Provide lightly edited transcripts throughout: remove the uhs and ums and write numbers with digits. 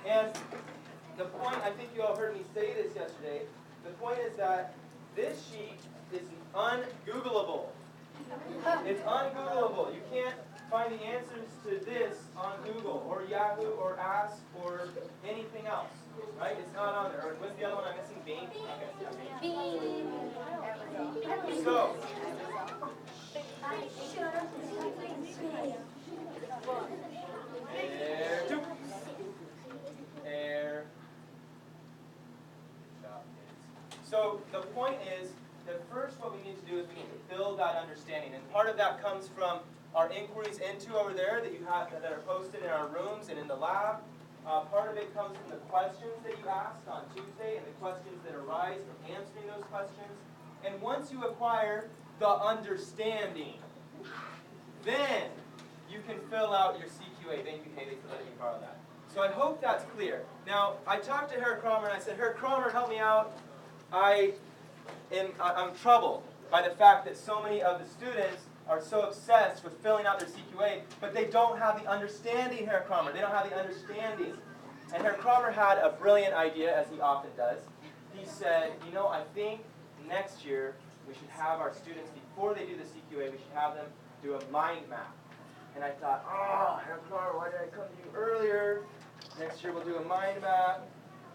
And the point, I think you all heard me say this yesterday, the point is that this sheet is un-Googleable. It's un-Googleable. You can't find the answers to this on Google or Yahoo or Ask or anything else. Right? It's not on there. Or what's the other one I'm missing? Bing? Okay, yeah, Bing. So, there, two. There. So the point is that first what we need to do is we need to build that understanding. And part of that comes from our inquiries into over there that you have that are posted in our rooms and in the lab. Part of it comes from the questions that you asked on Tuesday and the questions that arise from answering those questions. And once you acquire the understanding, then you can fill out your CQA. Thank you, Haley, for letting me borrow that. So I hope that's clear. Now, I talked to Herr Kramer and I said, Herr Kramer, help me out. I'm troubled by the fact that so many of the students are so obsessed with filling out their CQA, but they don't have the understanding, Herr Kramer. They don't have the understanding. And Herr Kramer had a brilliant idea, as he often does. He said, you know, I think next year we should have our students, before they do the CQA, we should have them do a mind map. And I thought, oh, Herr Kramer, why did I come to you earlier? Next year we'll do a mind map,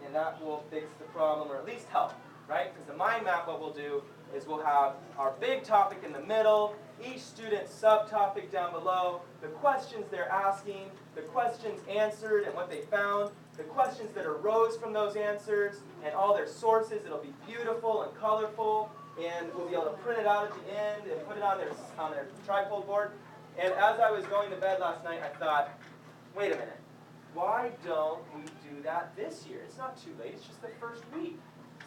and that will fix the problem, or at least help, right? Because the mind map, what we'll do is we'll have our big topic in the middle, each student's subtopic down below, the questions they're asking, the questions answered and what they found, the questions that arose from those answers, and all their sources. It'll be beautiful and colorful, and we'll be able to print it out at the end and put it on their trifold board. And as I was going to bed last night, I thought, wait a minute, why don't we do that this year? It's not too late, it's just the first week.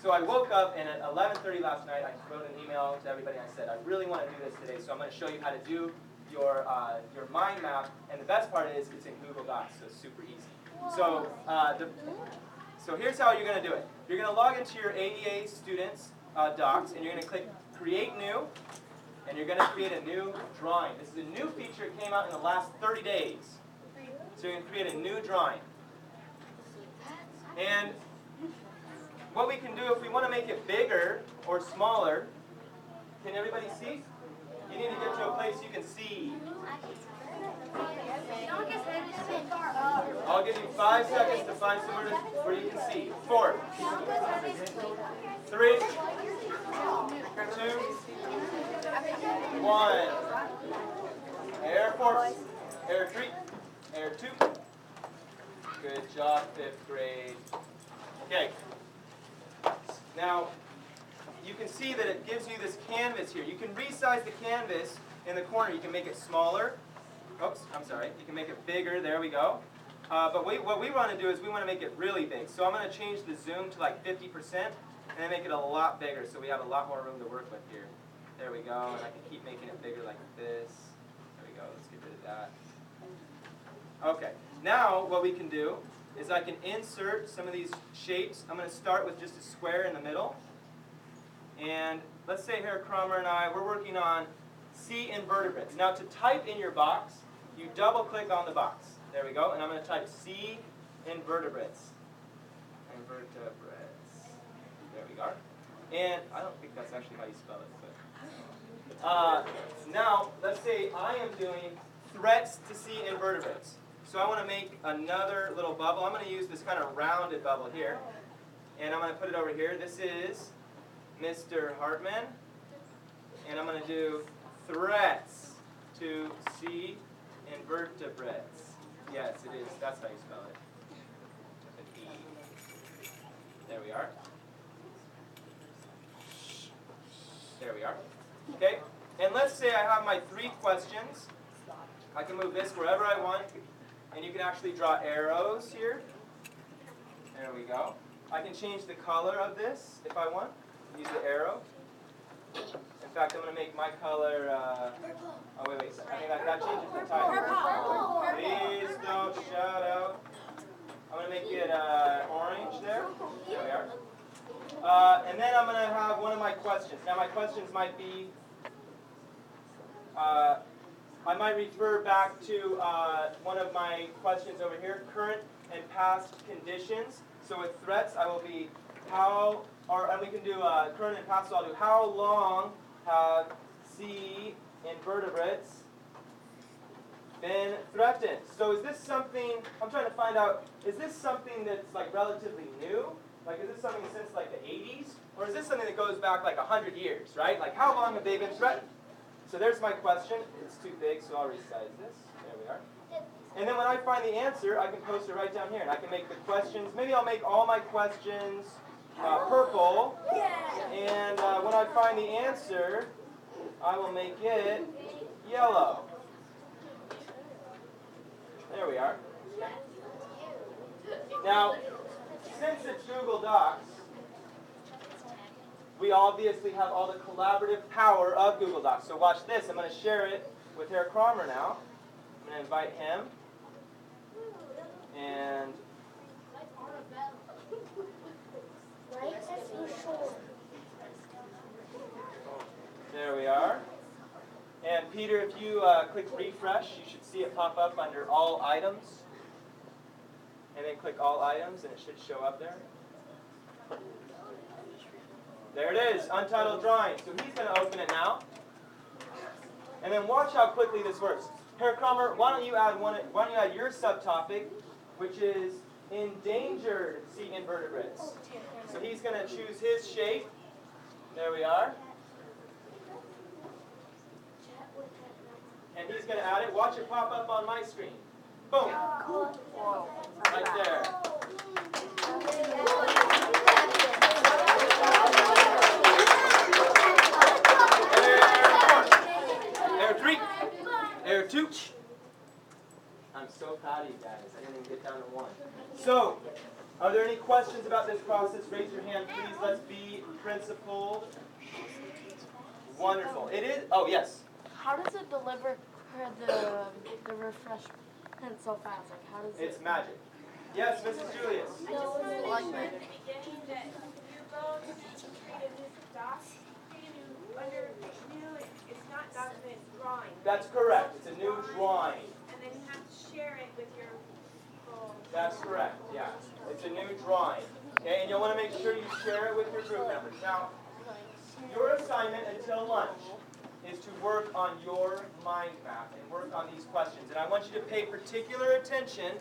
So I woke up, and at 11:30 last night, I wrote an email to everybody, and I said, I really want to do this today, so I'm going to show you how to do your mind map. And the best part is it's in Google Docs, so it's super easy. So, so here's how you're going to do it. You're going to log into your AEA students docs, and you're going to click Create New, and you're going to create a new drawing. This is a new feature. It came out in the last 30 days. So you're going to create a new drawing. And what we can do if we want to make it bigger or smaller, can everybody see? You need to get to a place you can see. I'll give you 5 seconds to find somewhere where you can see. 4, 3, 2, 1. Air 4, Air 3, Air 2. Good job, 5th grade. Okay. Now, you can see that it gives you this canvas here. You can resize the canvas in the corner. You can make it smaller. Oops, I'm sorry. You can make it bigger. There we go. But what we want to do is we want to make it really big. So I'm going to change the zoom to like 50% and then make it a lot bigger so we have a lot more room to work with here. There we go. And I can keep making it bigger like this. There we go. Let's get rid of that. Okay. Now what we can do is I can insert some of these shapes. I'm going to start with just a square in the middle. And let's say Herr Kramer and I, we're working on C invertebrates. Now to type in your box, you double click on the box. There we go. And I'm going to type C invertebrates. Invertebrates. There we go. And I don't think that's actually how you spell it. But now, let's say I am doing threats to C invertebrates. So I want to make another little bubble. I'm going to use this kind of rounded bubble here. And I'm going to put it over here. This is Mr. Hartman. And I'm going to do threats to C invertebrates. Yes, it is. That's how you spell it. With an E. There we are. There we are. Okay. And let's say I have my 3 questions. I can move this wherever I want. And you can actually draw arrows here. There we go. I can change the color of this if I want. Use the arrow. In fact, I'm going to make my color, oh wait, I think that changes the title. Please don't shout out. I'm going to make it orange there. There we are. And then I'm going to have one of my questions. Now my questions might be, I might refer back to one of my questions over here, current and past conditions. So with threats, I will be and we can do current and past, so I'll do how long have sea invertebrates been threatened? So is this something, I'm trying to find out, is this something that's like relatively new? Like is this something since like the 80s? Or is this something that goes back like 100 years, right? Like how long have they been threatened? So there's my question. It's too big, so I'll resize this. There we are. And then when I find the answer, I can post it right down here. And I can make the questions, maybe I'll make all my questions purple. And when I find the answer, I will make it yellow. There we are. Now, since it's Google Docs, we obviously have all the collaborative power of Google Docs. So watch this. I'm going to share it with Herr Kramer now. I'm going to invite him. And there we are. And Peter, if you click refresh, you should see it pop up under all items. And then click all items and it should show up there. There it is, untitled drawing. So he's going to open it now. And then watch how quickly this works. Herr Kramer, why don't you add your subtopic, which is endangered sea invertebrates. So he's going to choose his shape. There we are. And he's going to add it. Watch it pop up on my screen. Boom. Right there. There are three. There are two. I'm so proud of you guys. I didn't even get down to one. So, are there any questions about this process? Raise your hand, please. Let's be principled. Wonderful. It is. Oh, yes. How does it deliver the refreshment so fast? Like, how does It's magic. Yes, Mrs. Julius. I just wanted to mention at the beginning that you're going to create a new doc. Under new, it's not document, it's drawing. That's correct. It's a new drawing. And then you have to share it with your people. That's correct, yeah. It's a new drawing. Okay, and you'll want to make sure you share it with your group members. Now, your assignment until lunch is to work on your mind map and work on these questions. And I want you to pay particular attention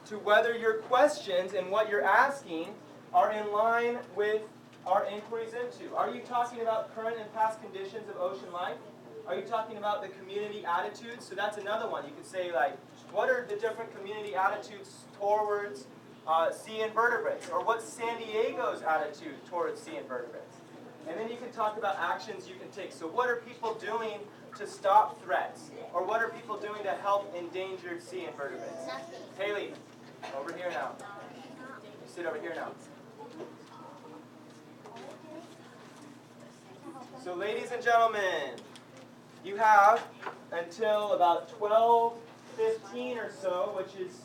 to whether your questions and what you're asking are in line with our inquiries into. Are you talking about current and past conditions of ocean life? Are you talking about the community attitudes? So that's another one. You could say like, what are the different community attitudes towards sea invertebrates? Or what's San Diego's attitude towards sea invertebrates? And then you can talk about actions you can take. So what are people doing to stop threats? Or what are people doing to help endangered sea invertebrates? Haley, over here now. You sit over here now. So ladies and gentlemen, you have until about 12:15 or so, which is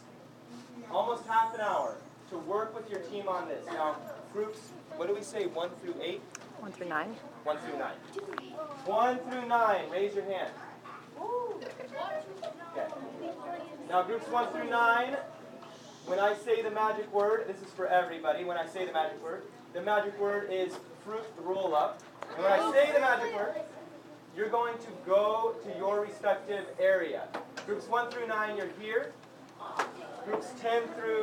almost half an hour, to work with your team on this. Now, groups, what do we say, 1 through 8? 1 through 9. 1 through 9. 1 through 9, raise your hand. Okay. Now, groups 1 through 9, when I say the magic word, this is for everybody, when I say the magic word is fruit roll-up. And when I say the magic word, you're going to go to your respective area. Groups 1 through 9, you're here. Groups 10 through